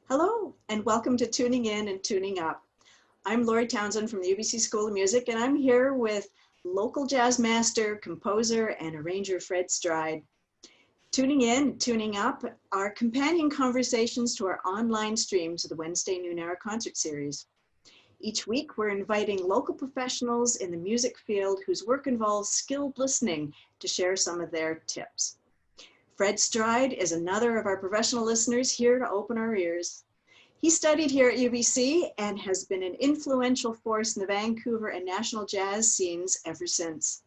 Hello, and welcome to Tuning In and Tuning Up. I'm Laurie Townsend from the UBC School of Music, and I'm here with local jazz master, composer, and arranger Fred Stride. Tuning In and Tuning Up are companion conversations to our online streams of the Wednesday Noon Hour concert series. Each week, we're inviting local professionals in the music field whose work involves skilled listening to share some of their tips. Fred Stride is another of our professional listeners here to open our ears. He studied here at UBC and has been an influential force in the Vancouver and national jazz scenes ever since.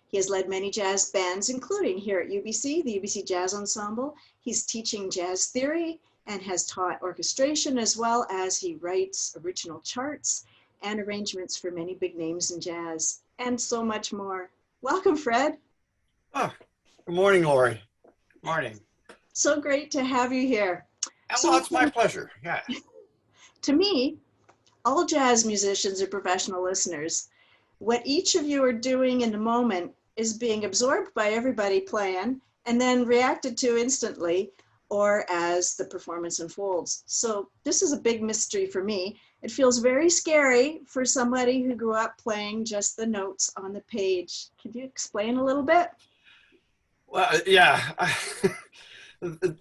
He has led many jazz bands, including here at UBC, the UBC Jazz Ensemble. He's teaching jazz theory and has taught orchestration, as well as he writes original charts and arrangements for many big names in jazz, and so much more. Welcome, Fred. Oh, good morning, Laurie. Morning. So great to have you here. Well, it's my pleasure. Yeah. To me, all jazz musicians are professional listeners. What each of you are doing in the moment is being absorbed by everybody playing and then reacted to instantly or as the performance unfolds. So this is a big mystery for me. It feels very scary for somebody who grew up playing just the notes on the page. Could you explain a little bit? Well, yeah.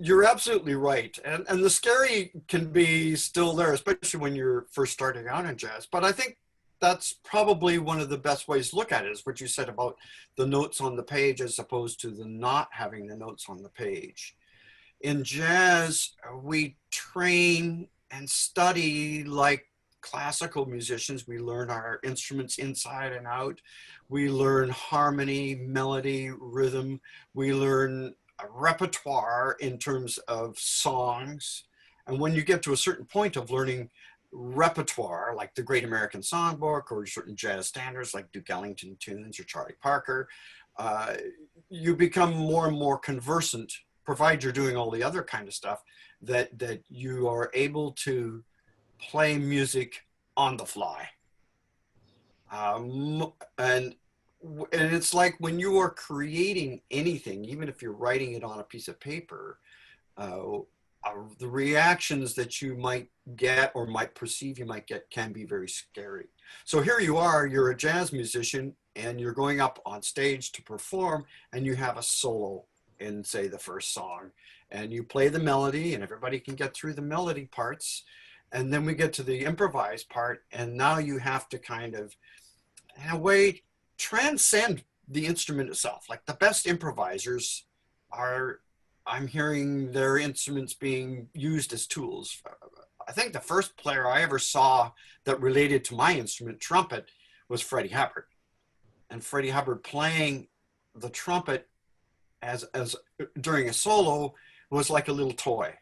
You're absolutely right. And the scary can be still there, especially when you're first starting out in jazz. But I think that's probably one of the best ways to look at it, is what you said about the notes on the page as opposed to the not having the notes on the page. In jazz, we train and study like classical musicians. We learn our instruments inside and out. We learn harmony, melody, rhythm. We learn a repertoire in terms of songs. And when you get to a certain point of learning repertoire, like the Great American Songbook or certain jazz standards like Duke Ellington tunes or Charlie Parker, you become more and more conversant, provided you're doing all the other kind of stuff, that you are able to play music on the fly. And it's like when you are creating anything, even if you're writing it on a piece of paper, the reactions that you might get or might perceive you might get can be very scary. So here you are, you're a jazz musician and you're going up on stage to perform, and you have a solo in, say, the first song, and you play the melody and everybody can get through the melody parts. And then we get to the improvised part, and now you have to kind of, in a way, transcend the instrument itself. Like the best improvisers are, I'm hearing their instruments being used as tools. I think the first player I ever saw that related to my instrument, trumpet, was Freddie Hubbard. And Freddie Hubbard playing the trumpet as during a solo was like a little toy.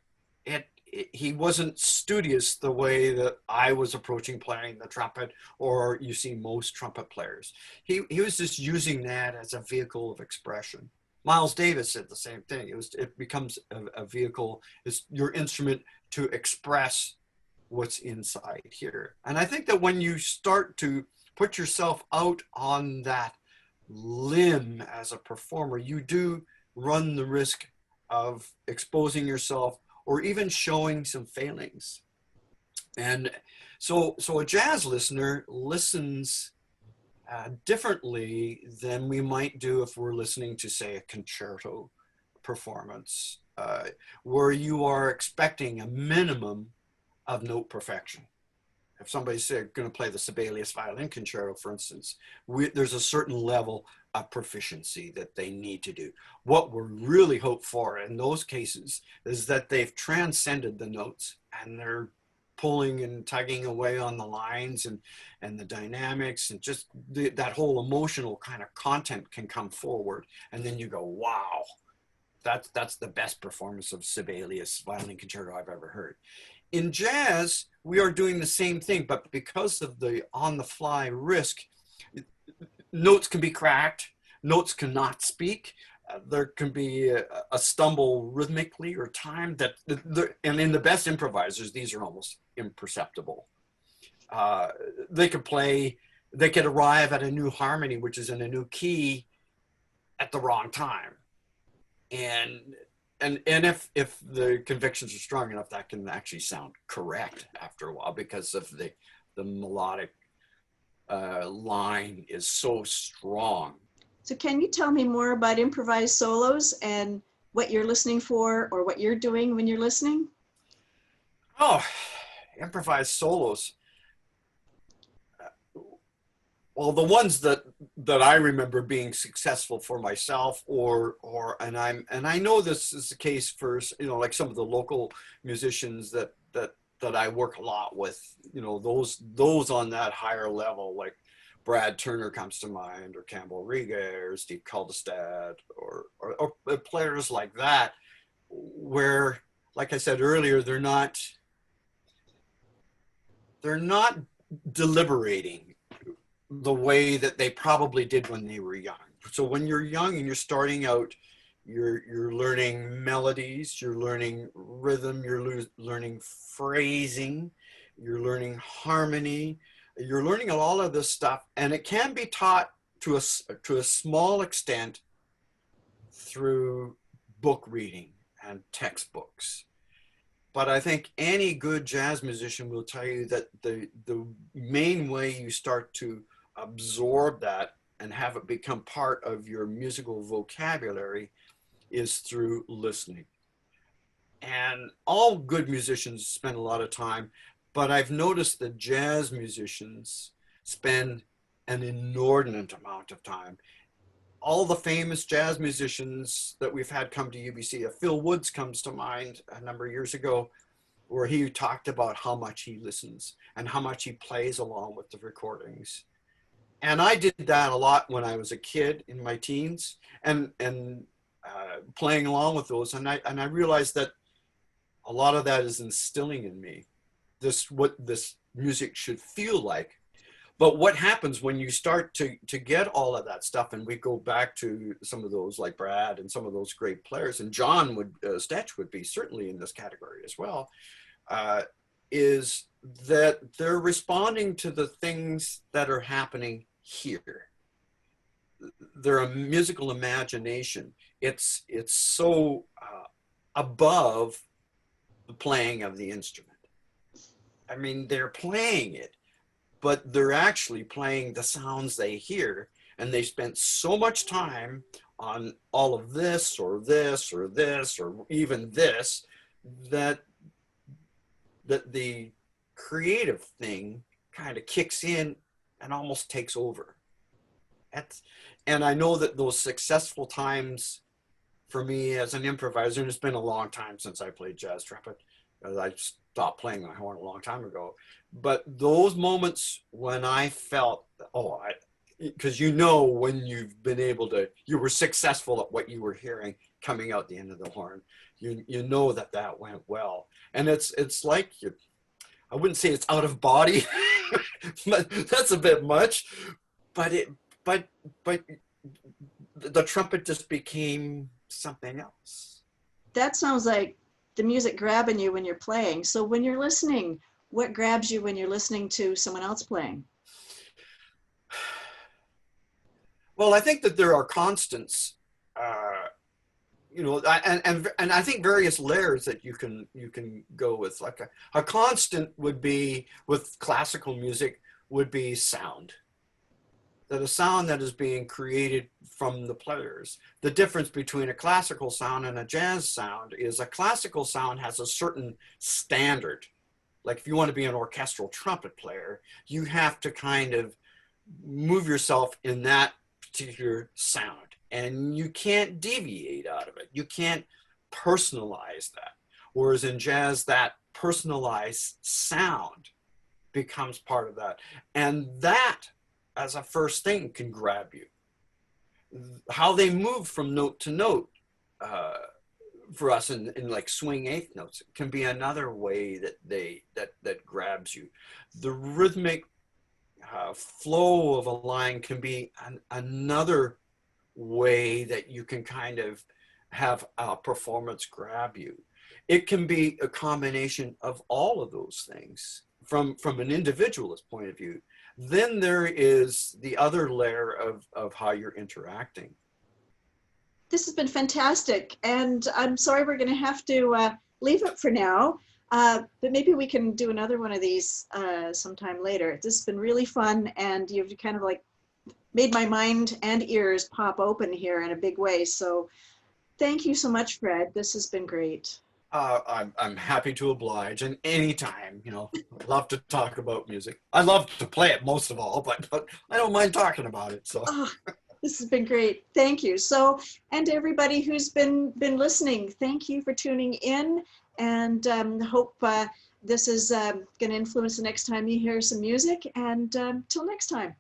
He wasn't studious the way that I was approaching playing the trumpet, or you see most trumpet players. He was just using that as a vehicle of expression. Miles Davis said the same thing. It becomes a vehicle, it's your instrument to express what's inside here. And I think that when you start to put yourself out on that limb as a performer, you do run the risk of exposing yourself or even showing some failings. And so a jazz listener listens differently than we might do if we're listening to, say, a concerto performance, where you are expecting a minimum of note perfection. If somebody's going to play the Sibelius violin concerto, for instance, there's a certain level of proficiency that they need to do. What we really hope for in those cases is that they've transcended the notes and they're pulling and tugging away on the lines and the dynamics, and just that whole emotional kind of content can come forward. And then you go, wow, that's the best performance of Sibelius violin concerto I've ever heard. In jazz, we are doing the same thing, but because of the on-the-fly risk, notes can be cracked, notes cannot speak, there can be a stumble rhythmically or time and in the best improvisers, these are almost imperceptible. They could arrive at a new harmony, which is in a new key at the wrong time. And and if the convictions are strong enough, that can actually sound correct after a while because of the melodic line is so strong. So can you tell me more about improvised solos and what you're listening for or what you're doing when you're listening? Oh, improvised solos. Well, the ones that I remember being successful for myself, and I know this is the case for, you know, like some of the local musicians that I work a lot with, you know, those on that higher level, like Brad Turner comes to mind, or Campbell Riga, or Steve Kuldestad, or players like that, where, like I said earlier, they're not deliberating the way that they probably did when they were young. So when you're young and you're starting out, you're learning melodies, you're learning rhythm, you're learning phrasing, you're learning harmony, you're learning all of this stuff, and it can be taught to a small extent through book reading and textbooks. But I think any good jazz musician will tell you that the main way you start to absorb that and have it become part of your musical vocabulary is through listening. And all good musicians spend a lot of time, but I've noticed that jazz musicians spend an inordinate amount of time. All the famous jazz musicians that we've had come to UBC, Phil Woods comes to mind a number of years ago, where he talked about how much he listens and how much he plays along with the recordings. And I did that a lot when I was a kid in my teens, and playing along with those. And I realized that a lot of that is instilling in me what this music should feel like. But what happens when you start to get all of that stuff, and we go back to some of those like Brad and some of those great players, and John Stetch would be certainly in this category as well, is that they're responding to the things that are happening here. They're a musical imagination. It's so above the playing of the instrument. I mean, they're playing it, but they're actually playing the sounds they hear, and they spent so much time on all of this or this or this or even this that the creative thing kind of kicks in and almost takes over. And I know that those successful times for me as an improviser, and it's been a long time since I played jazz trumpet. I stopped playing my horn a long time ago. But those moments when I felt, because you know when you've been able to, you were successful at what you were hearing coming out the end of the horn. You know that went well. And it's like, I wouldn't say it's out of body, but that's a bit much. But the trumpet just became something else. That sounds like the music grabbing you when you're playing. So when you're listening, what grabs you when you're listening to someone else playing? Well, I think that there are constants, and I think various layers that you can go with. Like a constant would be with classical music would be sound. That a sound that is being created from the players. The difference between a classical sound and a jazz sound is a classical sound has a certain standard. Like if you want to be an orchestral trumpet player, you have to kind of move yourself in that particular sound, and you can't deviate out of it. You can't personalize that. Whereas in jazz, that personalized sound becomes part of that. And that as a first thing can grab you. How they move from note to note for us in like swing eighth notes can be another way that grabs you. The rhythmic flow of a line can be another way that you can kind of have a performance grab you. It can be a combination of all of those things from an individualist point of view. Then there is the other layer of how you're interacting. This has been fantastic, and I'm sorry we're going to have to leave it for now, but maybe we can do another one of these sometime later. This has been really fun, and you've kind of like made my mind and ears pop open here in a big way. So thank you so much, Fred. This has been great. I'm happy to oblige, and anytime, I love to talk about music. I love to play it most of all, but I don't mind talking about it. So Oh, this has been great. Thank you. So, and to everybody who's been listening, thank you for tuning in, and hope this is going to influence the next time you hear some music. And till next time.